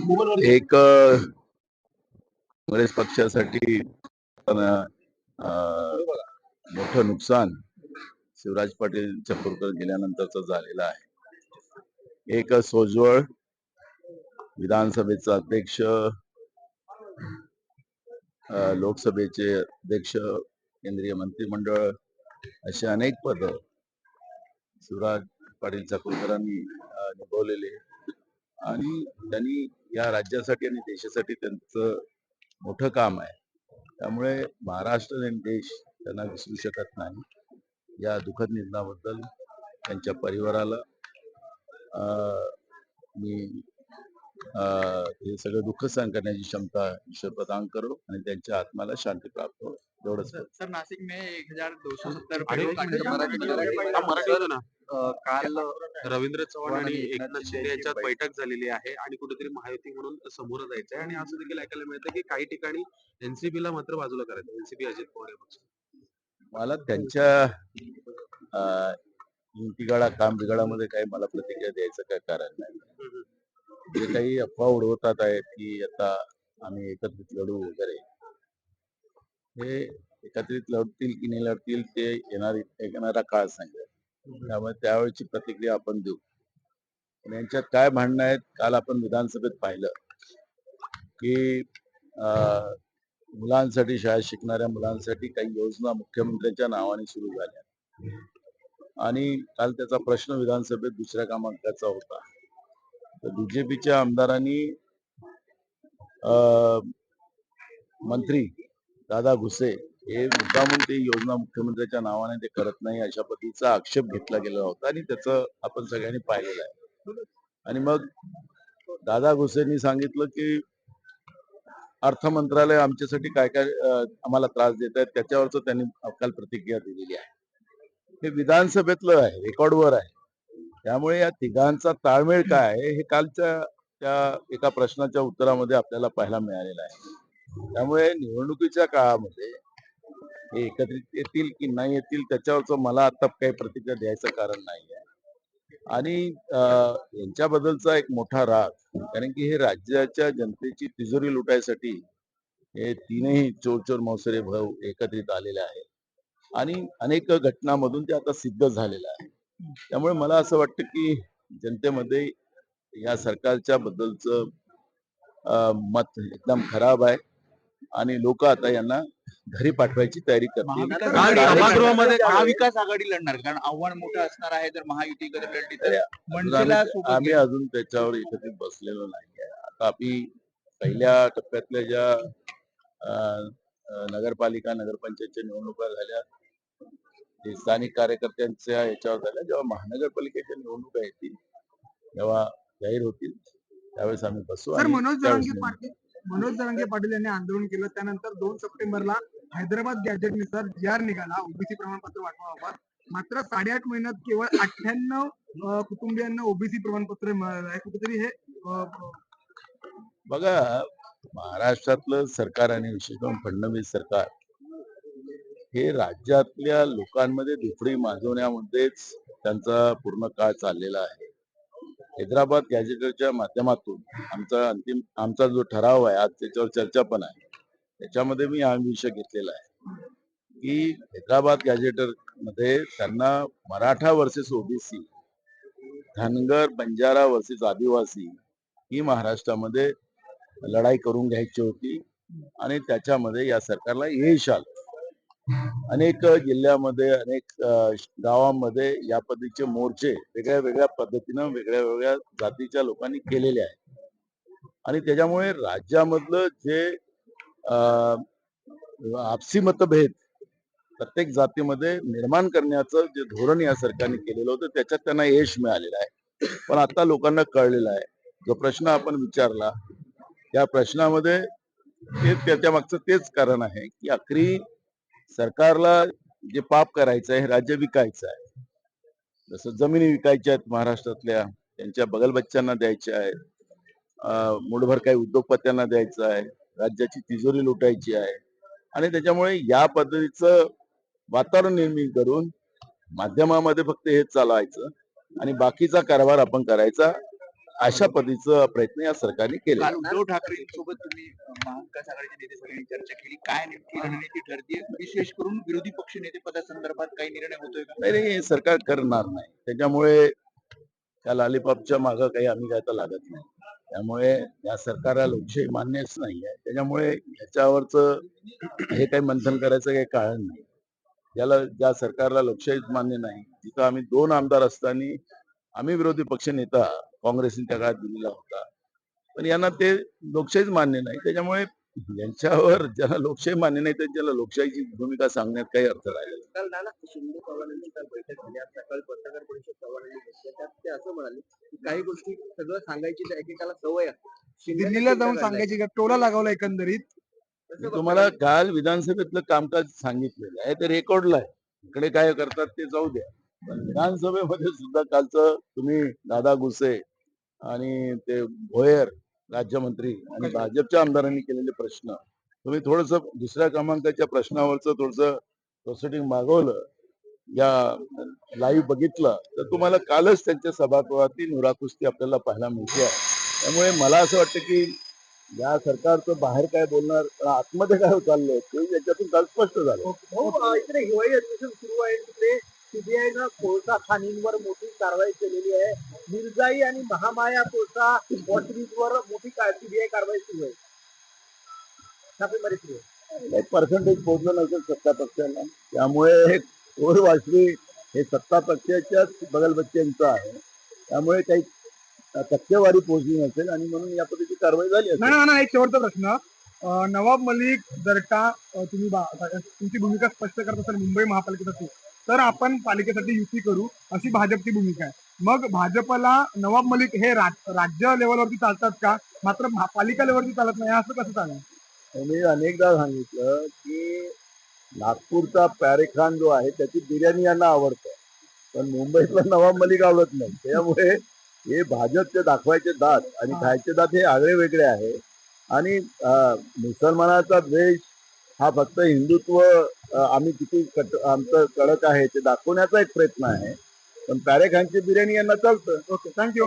एक काँग्रेस पक्षासाठी मोठं नुकसान शिवराज पाटील चपूरकर गेल्यानंतरच झालेलं आहे। एक सोज्वळ विधानसभेचा अध्यक्ष, लोकसभेचे अध्यक्ष, केंद्रीय मंत्रिमंडळ असे अनेक पद शिवराज पाटील चपूरकरांनी निभवलेले आणि त्यांनी या राज्यासाठी आणि देशासाठी त्यांचं मोठं काम आहे। त्यामुळे महाराष्ट्र आणि देश त्यांना विसरू शकत नाही। या दुःखद निधनाबद्दल त्यांच्या परिवाराला मी हे सगळं दुःख सहन करण्याची क्षमता ईश्वर प्रदान करो आणि त्यांच्या आत्म्याला शांती प्राप्त हो, एवढंच। सर, नाशिक में 1270 काल रवींद्र चव्हाण आणि एकनाथ शिंदे यांच्यात बैठक झालेली आहे आणि कुठेतरी महायुती म्हणून समोर जायचंय आणि असं देखील ऐकायला मिळतं की काही ठिकाणी एनसीपीला मात्र बाजूला करायचं, एनसीपी अजित पवार पक्ष। मला त्यांच्या युतीगाळा काम बिघाडामध्ये काही मला प्रतिक्रिया द्यायचं काय कारण नाही। जे काही अफवा उडवतात आहेत की आता आम्ही एकत्रित लढू वगैरे, हे एकत्रित लढतील की नाही लढतील ते येणारा काळ सांगेल। त्यामुळे त्यावेळेची प्रतिक्रिया आपण देऊ। पण यांच्यात काय भांडणं आहेत, काल आपण विधानसभेत पाहिलं की मुलांसाठी, शाळेत शिकणाऱ्या मुलांसाठी काही योजना मुख्यमंत्र्यांच्या नावाने सुरू झाल्या आणि काल त्याचा प्रश्न विधानसभेत दुसऱ्या क्रमांकाचा होता। तर बीजेपीच्या आमदारांनी मंत्री दादा भुसे हे मुद्दामून ते योजना मुख्यमंत्र्यांच्या नावाने ते करत नाही अशा पद्धतीचा आक्षेप घेतला गेला होता आणि त्याचं आपण सगळ्यांनी पाहिलेलं आहे। आणि मग दादा भुसेंनी सांगितलं की अर्थ मंत्रालय आमच्यासाठी काय काय आम्हाला त्रास देत आहेत, त्याच्यावरच त्यांनी काल प्रतिक्रिया दिलेली आहे। हे विधानसभेतलं आहे, रेकॉर्डवर आहे। त्यामुळे या तिघांचा ताळमेळ काय आहे हे कालच्या त्या एका प्रश्नाच्या उत्तरामध्ये आपल्याला पाहायला मिळालेलं आहे। त्यामुळे निवडणुकीच्या काळामध्ये हे एकत्रित येतील की नाही येतील त्याच्यावरच मला आता काही प्रतिक्रिया द्यायचं कारण नाही आहे। आणि यांच्याबद्दलचा एक मोठा राग, कारण की हे राज्याच्या जनतेची तिजोरी लुटायसाठी हे तीनही चोर चोर मौसरे भाऊ एकत्रित आलेले आहेत आणि अनेक घटनांमधून ते आता सिद्ध झालेलं आहे। त्यामुळे मला असं वाटतं की जनतेमध्ये या सरकारच्या बद्दलचं मत एकदम खराब आहे आणि लोक आता यांना घरी पाठवायची तयारी करतील। महाविकास आघाडी लढणार, कारण आव्हान मोठं असणार आहे। जर महायुती लढली तर आम्ही अजून त्याच्यावर एकत्रित बसलेलो नाहीये। आता आम्ही पहिल्या टप्प्यातल्या ज्या नगरपालिका नगरपंचायतच्या निवडणुका झाल्या ते स्थानिक कार्यकर्त्यांच्या याच्यावर झाल्या, जेव्हा महानगरपालिकेच्या निवडणुका येतील तेव्हा जाहीर होतील, त्यावेळेस आम्ही बसू। सर, मनोज जरांगे पाटील यांनी आंदोलन केलं, त्यानंतर 2 सप्टेंबरला हैदराबाद गॅझेटनुसार जी.आर निघाला ओबीसी प्रमाणपत्र वाटपाबाबत। मात्र 8.5 महिन्यात केवळ 98 कुटुंबियांना ओबीसी प्रमाणपत्र मिळालं आहे। कुठेतरी हे बघा, महाराष्ट्रातलं सरकार आणि विशेष करून फडणवीस सरकार हे राज्यातल्या लोकांमध्ये दुफडी माजवण्यामध्येच त्यांचा पूर्ण काळ चाललेला आहे। हैदराबाद गॅझेटरच्या माध्यमातून आमचा जो ठराव आहे, आज त्याच्यावर चर्चा पण आहे, त्याच्यामध्ये मी हा विषय घेतलेला आहे की हैदराबाद गॅझेटर मध्ये त्यांना Maratha versus OBC, Dhangar Banjara versus आदिवासी ही महाराष्ट्रामध्ये लढाई करून घ्यायची होती आणि त्याच्यामध्ये या सरकारला यश आलं। अनेक जिल्ह्यामध्ये, अनेक गावांमध्ये या पद्धतीचे मोर्चे वेगळ्या वेगळ्या पद्धतीनं वेगळ्या वेगळ्या जातीच्या लोकांनी केलेले आहेत आणि त्याच्यामुळे राज्यामधलं जे आपसी मतभेद प्रत्येक जातीमध्ये निर्माण करण्याचं जे धोरण या सरकारने केलेलं होतं त्याच्यात त्यांना यश मिळालेलं आहे। पण आता लोकांना कळलेलं आहे, जो प्रश्न आपण विचारला त्या प्रश्नामध्ये त्याच्या मागचं तेच कारण आहे की आखरी सरकारला जे पाप करायचं आहे, हे राज्य विकायचं आहे। जसं जमिनी विकायच्या आहेत महाराष्ट्रातल्या, त्यांच्या बगलबच्च्यांना द्यायच्या आहेत, मुठभर काही उद्योगपत्यांना द्यायचं आहे, राज्याची तिजोरी लुटायची आहे आणि त्याच्यामुळे या पद्धतीचं वातावरण निर्मिती करून माध्यमामध्ये फक्त हेच चालवायचं आणि बाकीचा कारभार आपण करायचा अशा पद्धतीचा प्रयत्न या सरकारने केले. काल उद्धव ठाकरे सोबत तुम्ही महाविकास आघाडीचे नेते सगळ्यांनी चर्चा केली. काय नेमकी रणनीती ठरते? विशेष करून विरोधी पक्ष नेते पदासंदर्भात काही निर्णय होतोय का? नाही हे सरकार करणार नाही. त्याच्यामुळे त्या लॉलीपॉपच्या मागं काही आम्ही काय तर लागत नाही. त्यामुळे या सरकारला लोकशाही मान्यच नाही आहे. त्याच्यामुळे याच्यावरच हे काही मंथन करायचं काही कारण नाही. ज्या सरकारला लोकशाहीच मान्य नाही, तिथं आम्ही 2 आमदार असताना आम्ही विरोधी पक्ष नेता काँग्रेसने त्या काळात दिलेला होता. पण यांना ते लोकशाहीच मान्य नाही. त्याच्यामुळे यांच्यावर ज्याला लोकशाही मान्य नाही त्यांच्याला लोकशाहीची भूमिका सांगण्यात काही अर्थ राहिलेला नाही. काल नाना शिंदे पवारांची काल बैठक झाली. आज सकाळी पत्रकार परिषद चव्हाणांनी घेतली. त्यात ते असं म्हणाले की काही गोष्टी सगळं सांगायची तर एकेकाला सवय असते. शिंदेने दिल्लीला चिंता जाऊन काढलाय. सांगायची का टोला लागवला एकंदरीत. कसं मी बघता तुम्हाला येईल? काल विधानसभेतलं कामकाज सांगितलेलं आहे ते रेकॉर्डला आहे. इकडे काय करतात ते जाऊ द्या. पण विधानसभेमध्ये सुद्धा कालचं तुम्ही दादा गुसे आणि ते भोयर राज्यमंत्री आणि भाजपच्या आमदारांनी केलेले प्रश्न तुम्ही थोडस दुसऱ्या क्रमांकाच्या प्रश्नावरच थोडस प्रोसिडिंग मागवलं या लाईव्ह बघितलं तर तुम्हाला कालच त्यांच्या सभागृहातील नुराकुस्ती आपल्याला पाहायला मिळते आहे. त्यामुळे मला असं वाटतं की या सरकारचं बाहेर काय बोलणार पण आतमध्ये काय चाललंय ते याच्यातून काल स्पष्ट झालं. इकडे हिवाळी अधिवेशन सुरू आहे. तिकडे सीबीआयनं कोळसा खाणींवर मोठी कारवाई केलेली आहे. मिरजाई आणि महामाया कोळसा वॉटरीजवर मोठी सीबीआय कारवाई सुरू आहे. छापेमारी सुरू आहे. एक पर्सेंटेज पोहोचलं नसेल सत्ता पक्षाला त्यामुळे कोर वाचली हे सत्ता पक्षाच्याच बगलबच्च्यांचं आहे. त्यामुळे काही टक्केवारी पोहोचली नसेल आणि म्हणून या पद्धतीची कारवाई झाली असेल. नाही एक शेवटचा प्रश्न. नवाब मलिक जर का तुम्ही तुमची भूमिका स्पष्ट करत असाल मुंबई महापालिकेसाठी तर आपण पालिकेसाठी युती करू अशी भाजपची भूमिका आहे. मग भाजपला नवाब मलिक हे राज्य लेवलवरती चालतात का मात्र पालिका लेवलवरती चालत नाही असं कसं चालेल? मी अनेकदा सांगितलं की नागपूरचा पॅरेखान जो आहे त्याची बिर्याणी यांना आवडतं पण मुंबईतला नवाब मलिक आवडत नाही. त्यामुळे हे भाजपचे दाखवायचे दात आणि खायचे दात हे आगळे वेगळे आहे. आणि मुसलमानाचा द्वेष हा फक्त हिंदुत्व आम्ही किती आमचं कडक आहे ते दाखवण्याचा एक प्रयत्न आहे. पण पॅरेखानची बिर्याणी यांना चालतं. Okay thank you.